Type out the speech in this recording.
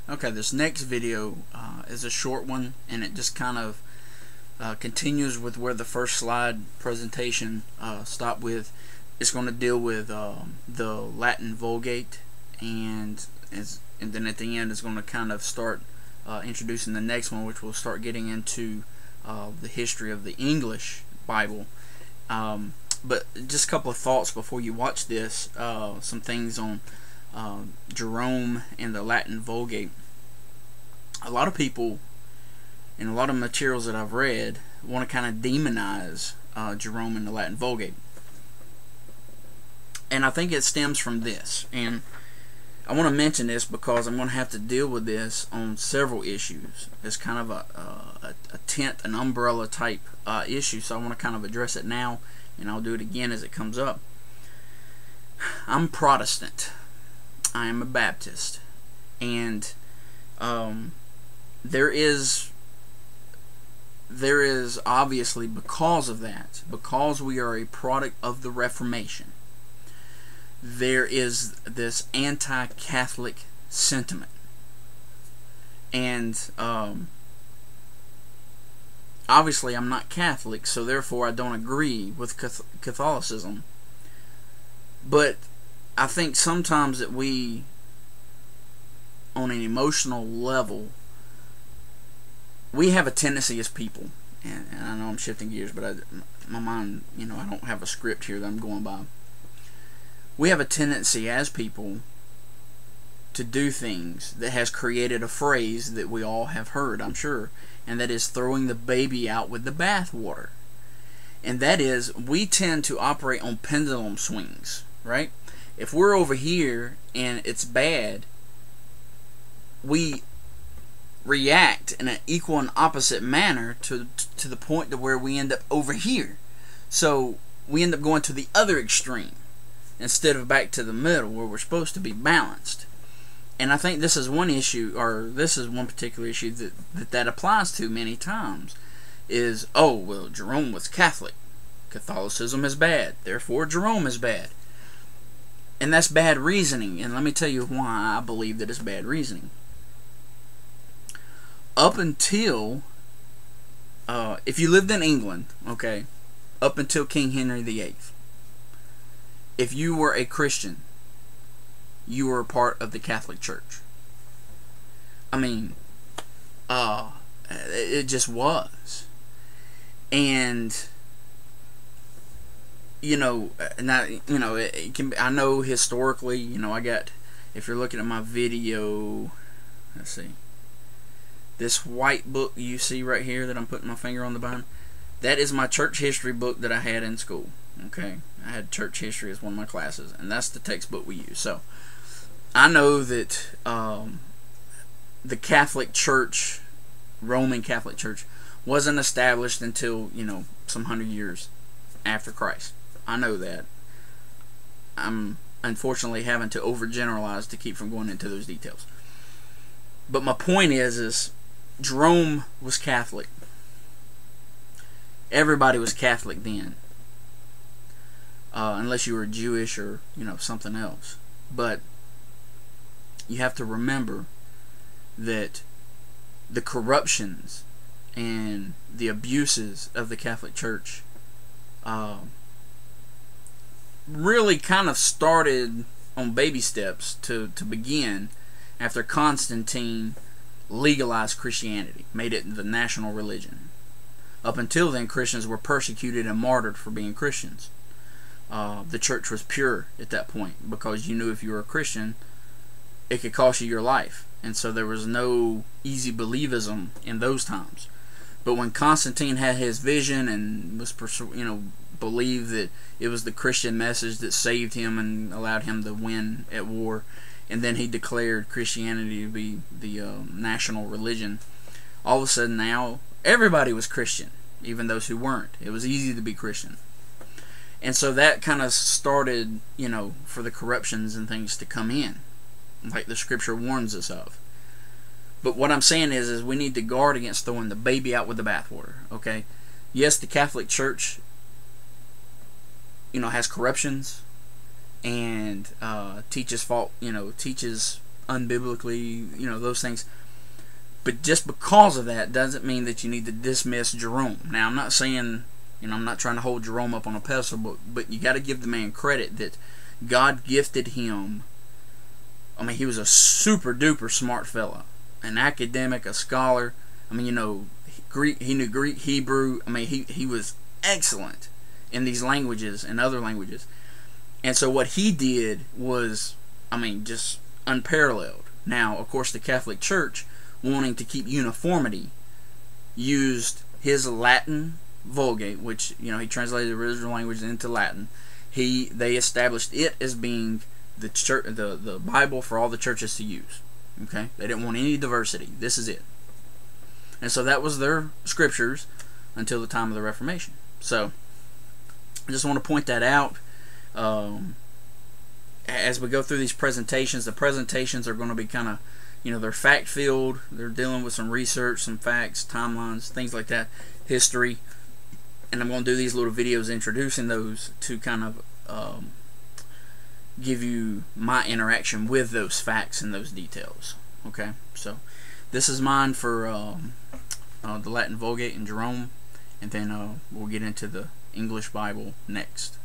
Okay, this next video is a short one, and it just kind of continues with where the first slide presentation stopped with. It's going to deal with the Latin Vulgate, and then at the end it's going to kind of start introducing the next one, which will start getting into the history of the English Bible. But just a couple of thoughts before you watch this. Some things on Jerome and the Latin Vulgate. A lot of people and a lot of materials that I've read want to kind of demonize Jerome and the Latin Vulgate, and I think it stems from this. And I want to mention this because I'm going to have to deal with this on several issues. It's kind of a tent, an umbrella type issue, so I want to kind of address it now, and I'll do it again as it comes up. I'm Protestant. I am a Baptist, and there is obviously, because of that, because we are a product of the Reformation, there is this anti-Catholic sentiment. And obviously I'm not Catholic, so therefore I don't agree with Catholicism. But I think sometimes that we, on an emotional level, we have a tendency as people, and I know I'm shifting gears, but my mind, I don't have a script here that I'm going by. We have a tendency as people to do things that has created a phrase that we all have heard, I'm sure, and that is throwing the baby out with the bathwater. And that is, we tend to operate on pendulum swings, right? If we're over here and it's bad, we react in an equal and opposite manner to the point to where we end up over here. So we end up going to the other extreme instead of back to the middle where we're supposed to be balanced. And I think this is one issue, or this is one particular issue that applies to many times, is, oh, well, Jerome was Catholic. Catholicism is bad, therefore Jerome is bad. And that's bad reasoning, and let me tell you why I believe that it's bad reasoning. Up until, if you lived in England, okay, up until King Henry VIII, if you were a Christian, you were a part of the Catholic Church. I mean, it just was. And now, it can be, I know historically, I got, if you're looking at my video, let's see, this white book you see right here that I'm putting my finger on the bottom, that is my church history book that I had in school. Okay, I had church history as one of my classes, and that's the textbook we use. So I know that the Catholic Church, Roman Catholic Church, wasn't established until, some 100 years after Christ. I know that. I'm unfortunately having to overgeneralize to keep from going into those details. But my point is Jerome was Catholic. Everybody was Catholic then. Unless you were Jewish or, something else. But you have to remember that the corruptions and the abuses of the Catholic Church really kind of started on baby steps to begin after Constantine legalized Christianity, made it the national religion. Up until then, Christians were persecuted and martyred for being Christians. The church was pure at that point, because you knew if you were a Christian, it could cost you your life. And so there was no easy believism in those times. But when Constantine had his vision and was, believed that it was the Christian message that saved him and allowed him to win at war, and then he declared Christianity to be the national religion, all of a sudden now everybody was Christian, even those who weren't. It was easy to be Christian. And so that kind of started, for the corruptions and things to come in, like the scripture warns us of. But what I'm saying is we need to guard against throwing the baby out with the bathwater, okay? Yes, the Catholic Church, has corruptions and teaches unbiblically, those things. But just because of that doesn't mean that you need to dismiss Jerome. Now, I'm not saying, I'm not trying to hold Jerome up on a pedestal, but you got to give the man credit that God gifted him. I mean, he was a super duper smart fella, an academic, a scholar. I mean, Greek. He knew Greek, Hebrew. I mean, he was excellent in these languages and other languages. And so what he did was, I mean, just unparalleled. Now, of course, the Catholic Church, wanting to keep uniformity, used his Latin Vulgate, which he translated the original language into Latin. They established it as being the church, the Bible for all the churches to use. Okay, they didn't want any diversity. This is it, and so that was their scriptures until the time of the Reformation. So I just want to point that out. As we go through these presentations, the presentations are going to be kind of, they're fact-filled. They're dealing with some research, some facts, timelines, things like that, history. And I'm going to do these little videos introducing those to kind of give you my interaction with those facts and those details. Okay, so this is mine for the Latin Vulgate and Jerome, and then we'll get into the English Bible next.